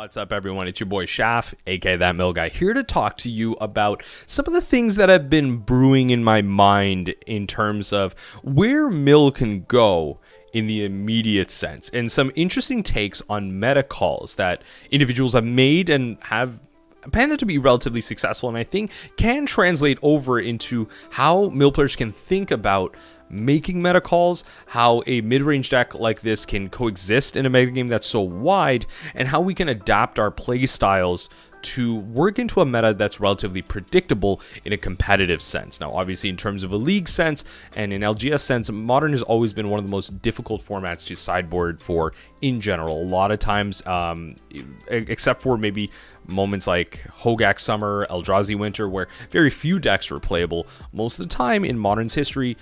What's up, everyone? It's your boy Shaff, aka That Mill Guy, here to talk to you about some of the things that have been brewing in my mind in terms of where Mill can go in the immediate sense, and some interesting takes on meta calls that individuals have made and have panned to be relatively successful, and I think can translate over into how Mill players can think about making meta calls, how a mid-range deck like this can coexist in a metagame that's so wide, and how we can adapt our play styles to work into a meta that's relatively predictable in a competitive sense. Now, obviously, in terms of a league sense and an LGS sense, Modern has always been one of the most difficult formats to sideboard for in general. A lot of times, except for maybe moments like Hogak Summer, Eldrazi Winter, where very few decks were playable, most of the time in Modern's history,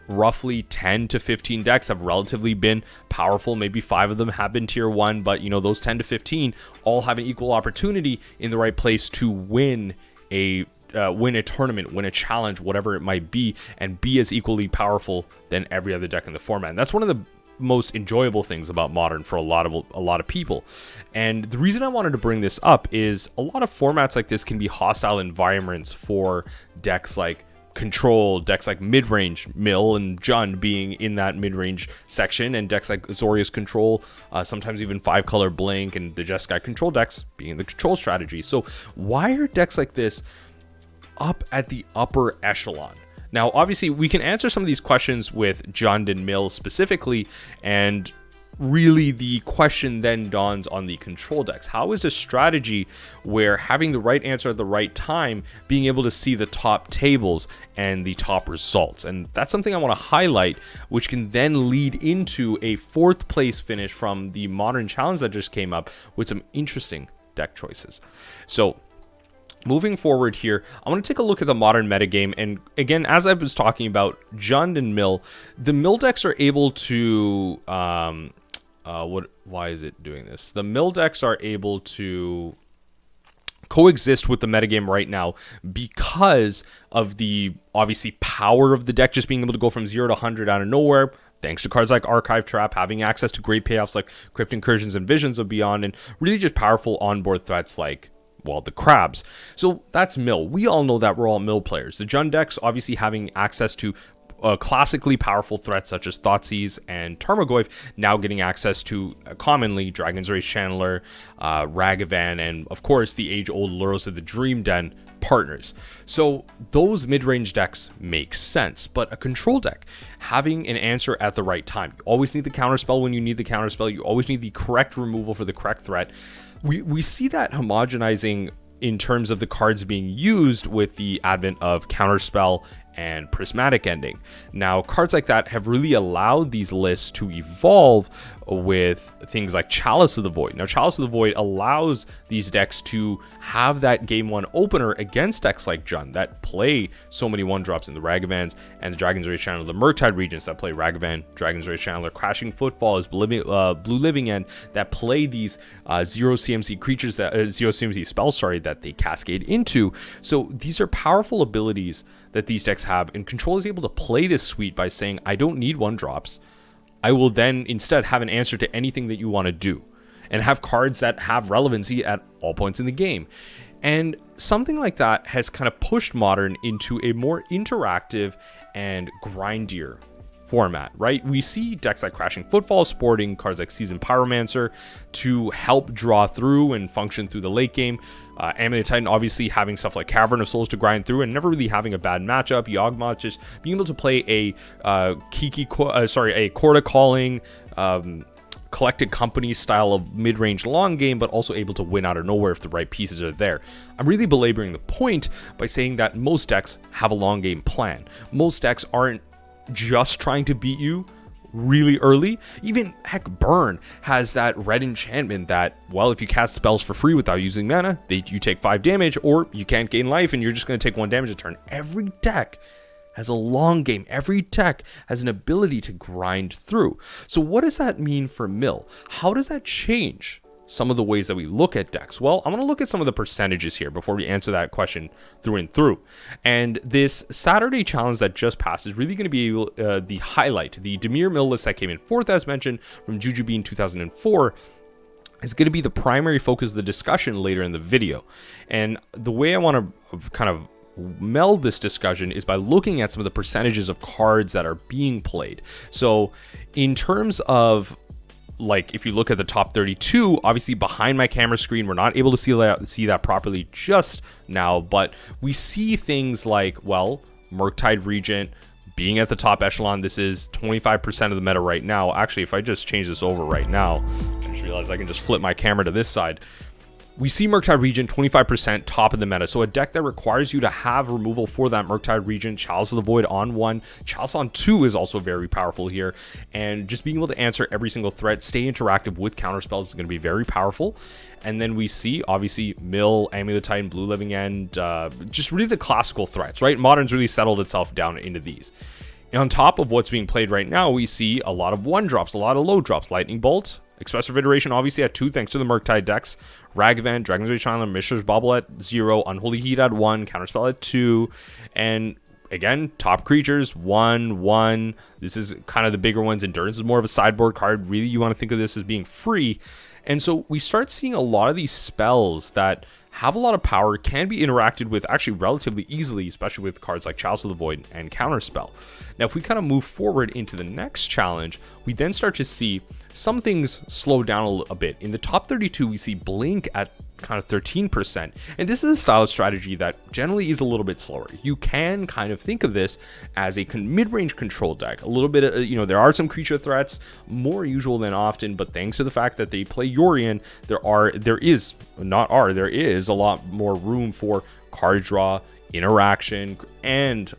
roughly 10 to 15 decks have relatively been powerful. Maybe 5 of them have been tier 1, but those 10 to 15 all have an equal opportunity in the right place to win a tournament, win a challenge, whatever it might be, and be as equally powerful than every other deck in the format. And that's one of the most enjoyable things about Modern for a lot of people. And the reason I wanted to bring this up is a lot of formats like this can be hostile environments for decks like Control, decks like mid-range, Mill and Jund being in that mid-range section, and decks like Azorius Control, sometimes even 5-color Blink, and the Jeskai Control decks being the control strategy. So why are decks like this up at the upper echelon? Now, obviously, we can answer some of these questions with Jund and Mill specifically, and really the question then dawns on the control decks. How is a strategy where having the right answer at the right time, being able to see the top tables and the top results? And that's something I want to highlight, which can then lead into a 4th place finish from the Modern Challenge that just came up with some interesting deck choices. So moving forward here, I want to take a look at the Modern metagame. And again, as I was talking about Jund and Mill, the Mill decks are able to why is it doing this? The Mill decks are able to coexist with the metagame right now because of the obviously power of the deck just being able to go from 0 to 100 out of nowhere, thanks to cards like Archive Trap, having access to great payoffs like Crypt Incursions and Visions of Beyond, and really just powerful onboard threats like, well, the crabs. So that's Mill. We all know that we're all Mill players. The Jund decks obviously having access to classically powerful threats such as Thoughtseize and Tarmogoyf, now getting access to commonly Dragon's Rage Channeler, Ragavan, and of course the age-old Luros of the Dream Den partners. So those mid-range decks make sense, but a control deck having an answer at the right time. You always need the counterspell when you need the counterspell. You always need the correct removal for the correct threat. We see that homogenizing in terms of the cards being used with the advent of counterspell and prismatic ending. Now, cards like that have really allowed these lists to evolve with things like Chalice of the Void. Now, Chalice of the Void allows these decks to have that game 1 opener against decks like Jund that play so many 1-drops in the Ragavans and the Dragon's Rage Channeler, the Murktide Regents that play Ragavan, Dragon's Rage Channeler, Crashing Footfall is Blue Living End that play these 0 CMC creatures, that 0 CMC spells, that they cascade into. So these are powerful abilities that these decks have, and Control is able to play this suite by saying, I don't need 1-drops. I will then instead have an answer to anything that you want to do, and have cards that have relevancy at all points in the game. And something like that has kind of pushed Modern into a more interactive and grindier format, right? We see decks like Crashing Footfall sporting cards like Seasoned Pyromancer to help draw through and function through the late game. Amulet Titan obviously having stuff like Cavern of Souls to grind through and never really having a bad matchup. Yawgmoth just being able to play a Korda Calling, Collected Company style of mid-range long game, but also able to win out of nowhere if the right pieces are there. I'm really belaboring the point by saying that most decks have a long game plan. Most decks aren't just trying to beat you really early. Even heck, Burn has that red enchantment that, well, if you cast spells for free without using mana, you take 5 damage, or you can't gain life and you're just going to take 1 damage a turn. Every deck has a long game. Every deck has an ability to grind through. So what does that mean for Mill? How does that change some of the ways that we look at decks? Well, I'm going to look at some of the percentages here before we answer that question through and through. And this Saturday challenge that just passed is really going to be the highlight. The Dimir Mill list that came in 4th, as mentioned, from Juju Bean 2004, is going to be the primary focus of the discussion later in the video. And the way I want to kind of meld this discussion is by looking at some of the percentages of cards that are being played. So in terms of, like, if you look at the top 32, obviously behind my camera screen, we're not able to see that properly just now, but we see things like, well, Murktide Regent being at the top echelon. This is 25% of the meta right now. Actually, if I just change this over right now, I just realized I can just flip my camera to this side. We see Murktide Regent 25% top of the meta. So a deck that requires you to have removal for that Murktide Regent. Chalice of the Void on 1. Chalice on 2 is also very powerful here. And just being able to answer every single threat, stay interactive with counterspells is going to be very powerful. And then we see, obviously, Mill, Amulet Titan, Blue Living End, just really the classical threats, right? Modern's really settled itself down into these. And on top of what's being played right now, we see a lot of 1-drops, a lot of low drops. Lightning Bolt, Expressive Iteration obviously at 2 thanks to the Murktide decks. Ragavan, Dragon's Rage Chandler, Mishra's Bauble at 0, Unholy Heat at 1, Counterspell at 2, and again, top creatures, 1, 1. This is kind of the bigger ones. Endurance is more of a sideboard card. Really, you want to think of this as being free. And so we start seeing a lot of these spells that have a lot of power, can be interacted with actually relatively easily, especially with cards like Chalice of the Void and Counterspell. Now, if we kind of move forward into the next challenge, we then start to see some things slow down a bit. In the top 32, we see Blink at kind of 13%. And this is a style of strategy that generally is a little bit slower. You can kind of think of this as a mid-range control deck. A little bit of, there are some creature threats, more usual than often, but thanks to the fact that they play Yorion, there is a lot more room for card draw, interaction, and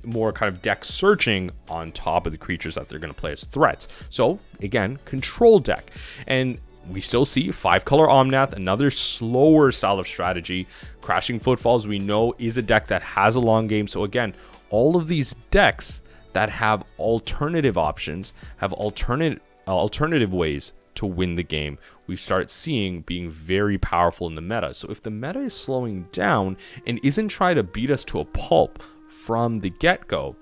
more kind of deck searching on top of the creatures that they're going to play as threats. So again, control deck. And we still see 5-color Omnath, another slower style of strategy. Crashing Footfalls, we know, is a deck that has a long game. So again, all of these decks that have alternative options, have alternative ways to win the game, we start seeing being very powerful in the meta. So if the meta is slowing down and isn't trying to beat us to a pulp from the get-go,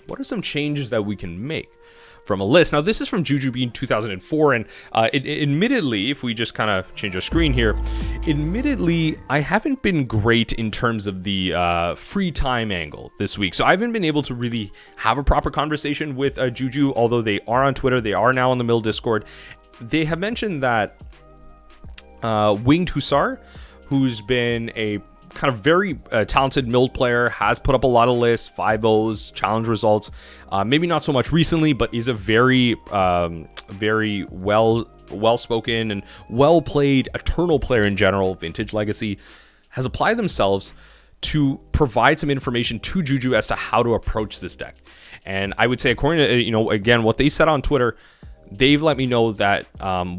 what are some changes that we can make from a list? Now, this is from Juju Bean 2004, and admittedly, if we just kind of change our screen here, admittedly, I haven't been great in terms of the free time angle this week. So I haven't been able to really have a proper conversation with Juju, although they are on Twitter, they are now on the Mill Discord. They have mentioned that Winged Hussar, who's been a kind of very talented Mill player, has put up a lot of lists, 5-0s, challenge results. Maybe not so much recently, but is a very well-spoken and well-played Eternal player in general, Vintage Legacy, has applied themselves to provide some information to Juju as to how to approach this deck. And I would say, according to, again, what they said on Twitter, they've let me know that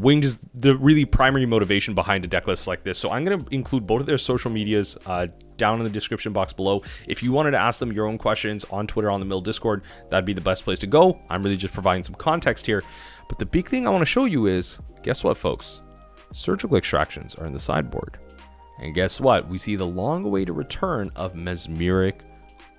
Winged is the really primary motivation behind a deck list like this. So I'm going to include both of their social medias down in the description box below. If you wanted to ask them your own questions on Twitter, on the Mill Discord, that'd be the best place to go. I'm really just providing some context here. But the big thing I want to show you is, guess what, folks? Surgical extractions are in the sideboard. And guess what? We see the long-awaited return of Mesmeric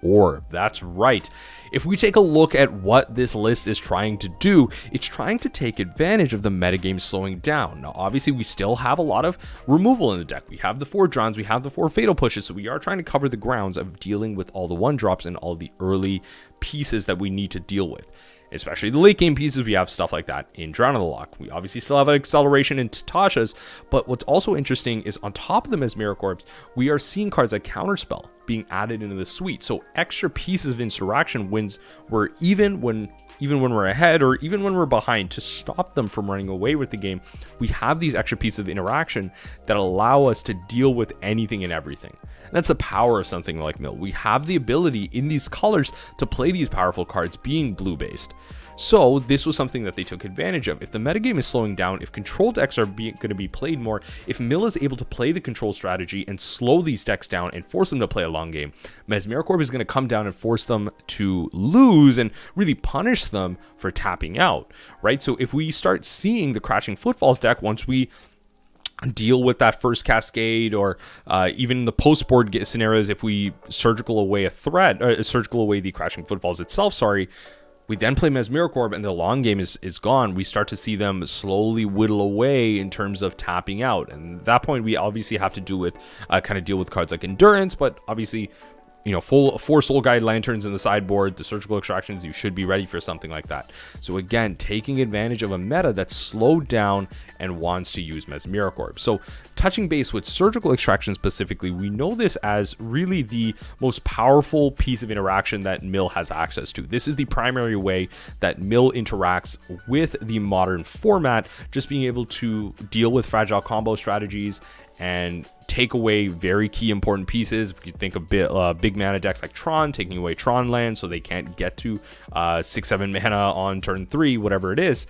Orb. That's right. If we take a look at what this list is trying to do, it's trying to take advantage of the metagame slowing down. Now, obviously, we still have a lot of removal in the deck. We have the 4 Drowns, we have the 4 Fatal Pushes, so we are trying to cover the grounds of dealing with all the 1-drops and all the early pieces that we need to deal with. Especially the late game pieces, we have stuff like that in Drown of the Lock. We obviously still have an acceleration in Tasha's, but what's also interesting is on top of the Mesmeric Orbs, we are seeing cards like Counterspell being added into the suite. So extra pieces of interaction wins where even when we're ahead or even when we're behind, to stop them from running away with the game, we have these extra pieces of interaction that allow us to deal with anything and everything. And that's the power of something like Mill. We have the ability in these colors to play these powerful cards being blue based. So this was something that they took advantage of. If the metagame is slowing down, if control decks are going to be played more, if Mill is able to play the control strategy and slow these decks down and force them to play a long game, Mesmeric Orb is going to come down and force them to lose and really punish them for tapping out, right? So if we start seeing the Crashing Footfalls deck, once we deal with that first cascade, or even in the post-board scenarios, if we surgical away the Crashing Footfalls itself, We then play Mesmeric Orb, and the long game is gone. We start to see them slowly whittle away in terms of tapping out. And at that point, we obviously have to deal with cards like Endurance, but obviously, four Soul Guide Lanterns in the sideboard, the Surgical Extractions, you should be ready for something like that. So again, taking advantage of a meta that's slowed down and wants to use Mesmeric Orb. So touching base with Surgical Extraction specifically, we know this as really the most powerful piece of interaction that Mill has access to. This is the primary way that Mill interacts with the modern format, just being able to deal with fragile combo strategies and take away very key important pieces. If you think of big mana decks like Tron, taking away Tron land so they can't get to 6-7 mana on turn 3, whatever it is.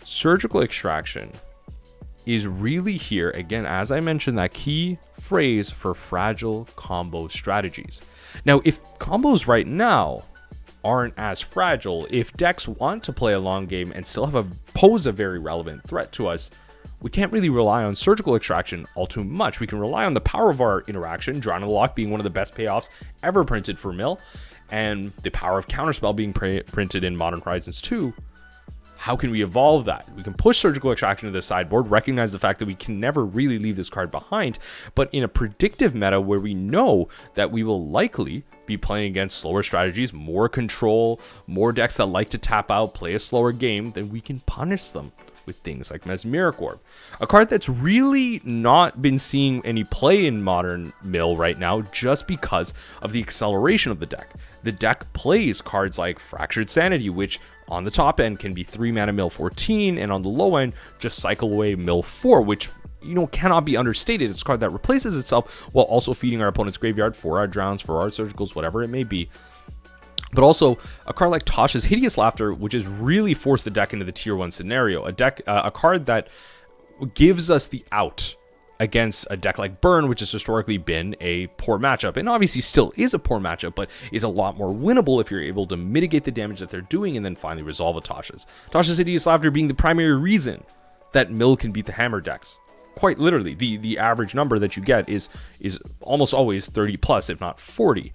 Surgical Extraction is really here, again, as I mentioned, that key phrase for fragile combo strategies. Now, if combos right now aren't as fragile, if decks want to play a long game and still pose a very relevant threat to us, we can't really rely on Surgical Extraction all too much. We can rely on the power of our interaction, Drawn to the Lock being one of the best payoffs ever printed for Mill, and the power of Counterspell being printed in Modern Horizons 2. How can we evolve that? We can push Surgical Extraction to the sideboard, recognize the fact that we can never really leave this card behind, but in a predictive meta where we know that we will likely be playing against slower strategies, more control, more decks that like to tap out, play a slower game, then we can punish them with things like Mesmeric Orb. A card that's really not been seeing any play in modern Mill right now just because of the acceleration of the deck. The deck plays cards like Fractured Sanity, which on the top end can be 3 mana Mill 14, and on the low end just cycle away Mill 4, which cannot be understated. It's a card that replaces itself while also feeding our opponent's graveyard for our drowns, for our surgicals, whatever it may be. But also a card like Tasha's Hideous Laughter, which has really forced the deck into the tier 1 scenario. A card that gives us the out against a deck like Burn, which has historically been a poor matchup, and obviously still is a poor matchup, but is a lot more winnable if you're able to mitigate the damage that they're doing and then finally resolve a Tasha's. Tasha's Hideous Laughter being the primary reason that Mill can beat the Hammer decks. Quite literally, the average number that you get is almost always 30 plus, if not 40.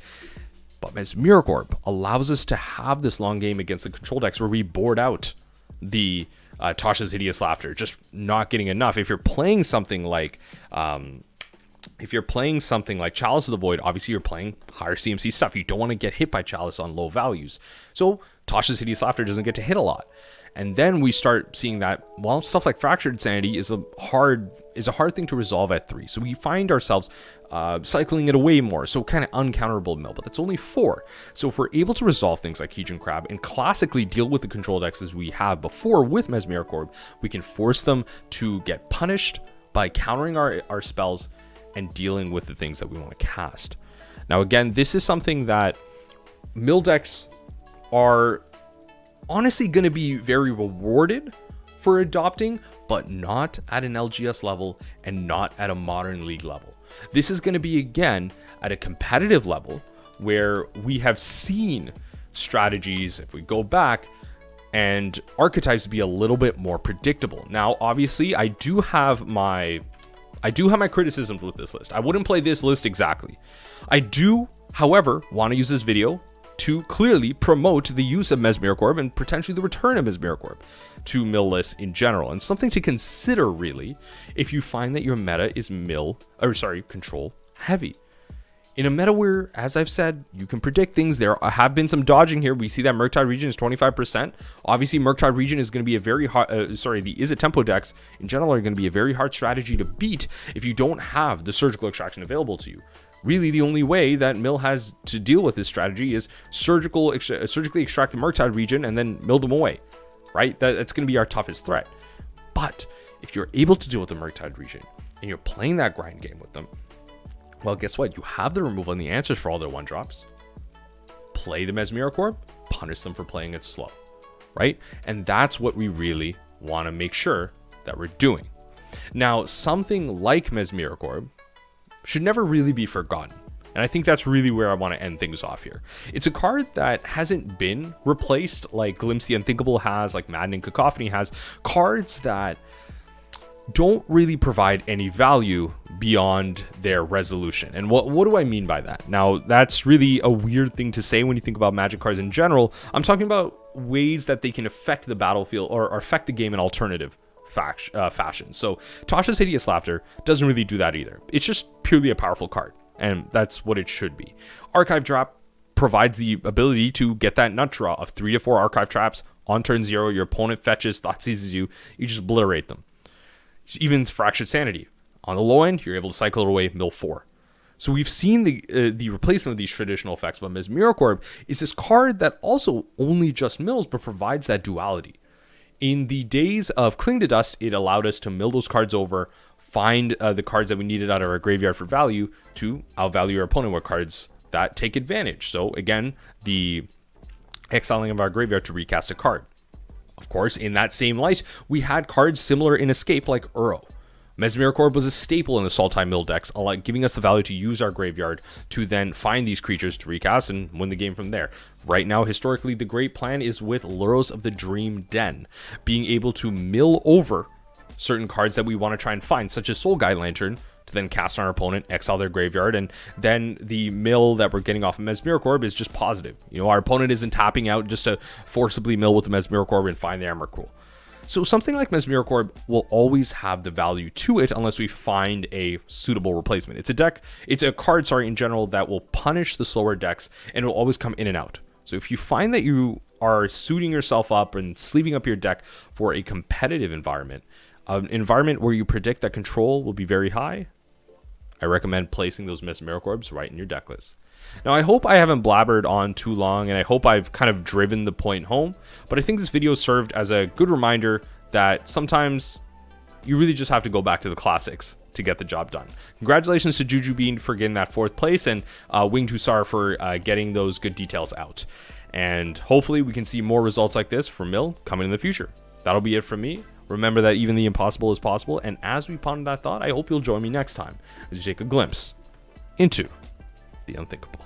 But Mesmeric Orb allows us to have this long game against the control decks where we board out the Tasha's Hideous Laughter, just not getting enough. If you're playing something like Chalice of the Void, obviously you're playing higher CMC stuff. You don't want to get hit by Chalice on low values. So Tasha's Hideous Laughter doesn't get to hit a lot. And then we start seeing that, stuff like Fractured Sanity is a hard thing to resolve at 3. So we find ourselves cycling it away more. So kind of uncounterable Mill, but that's only 4. So if we're able to resolve things like Heejun Crab and classically deal with the control decks as we have before with Mesmeric Orb, we can force them to get punished by countering our spells and dealing with the things that we want to cast. Now again, this is something that Mill decks are honestly going to be very rewarded for adopting, but not at an LGS level and not at a modern league level. This is going to be, again, at a competitive level where we have seen strategies, if we go back, and archetypes be a little bit more predictable. Now, obviously, I do have my criticisms with this list. I wouldn't play this list exactly. I do, however, want to use this video to clearly promote the use of Mesmeric Orb and potentially the return of Mesmeric Orb to Mill lists in general, and something to consider really if you find that your meta is control heavy. In a meta where, as I've said, you can predict things, there have been some dodging here. We see that Murktide Region is 25%. Obviously, Murktide Region is going to be a very hard, the Izzet Tempo decks in general are going to be a very hard strategy to beat if you don't have the Surgical Extraction available to you. Really, the only way that Mill has to deal with this strategy is surgically extract the Murktide Region and then mill them away, right? That's going to be our toughest threat. But if you're able to deal with the Murktide Region and you're playing that grind game with them, well, guess what? You have the removal and the answers for all their 1-drops. Play the Mesmeric Orb, punish them for playing it slow, right? And that's what we really want to make sure that we're doing. Now, something like Mesmeric Orb should never really be forgotten. And I think that's really where I want to end things off here. It's a card that hasn't been replaced like Glimpse the Unthinkable has, like Maddening Cacophony has. Cards that don't really provide any value beyond their resolution. And what do I mean by that? Now, that's really a weird thing to say when you think about Magic cards in general. I'm talking about ways that they can affect the battlefield or affect the game in alternative fashion. So Tasha's Hideous Laughter doesn't really do that either. It's just purely a powerful card, and that's what it should be. Archive Drop provides the ability to get that nut draw of 3 to 4 Archive Traps on turn 0. Your opponent fetches, thought seizes you, you just obliterate them. Even Fractured Sanity. On the low end, you're able to cycle it away, mill 4. So we've seen the replacement of these traditional effects, but Mesmeric Orb is this card that also only just mills, but provides that duality. In the days of Cling to Dust, it allowed us to mill those cards over, find the cards that we needed out of our graveyard for value to outvalue our opponent with cards that take advantage. So again, the exiling of our graveyard to recast a card. Of course, in that same light, we had cards similar in Escape like Uro. Mesmeric Orb was a staple in the Sultai Mill decks, giving us the value to use our graveyard to then find these creatures to recast and win the game from there. Right now, historically, the great plan is with Luros of the Dream Den, being able to mill over certain cards that we want to try and find, such as Soul Guide Lantern, to then cast on our opponent, exile their graveyard, and then the mill that we're getting off of Mesmeric Orb is just positive. You know, our opponent isn't tapping out just to forcibly mill with the Mesmeric Orb and find the Emrakul. So something like Mesmeric Orb will always have the value to it unless we find a suitable replacement. It's a card, in general, that will punish the slower decks and it will always come in and out. So if you find that you are suiting yourself up and sleeving up your deck for a competitive environment, an environment where you predict that control will be very high, I recommend placing those Mesmeric Orbs right in your deck list. Now, I hope I haven't blabbered on too long, and I hope I've kind of driven the point home, but I think this video served as a good reminder that sometimes you really just have to go back to the classics to get the job done. Congratulations to Juju Bean for getting that 4th place, and Winged Hussar for getting those good details out. And hopefully we can see more results like this from Mill coming in the future. That'll be it from me. Remember that even the impossible is possible, and as we ponder that thought, I hope you'll join me next time as you take a glimpse into the unthinkable.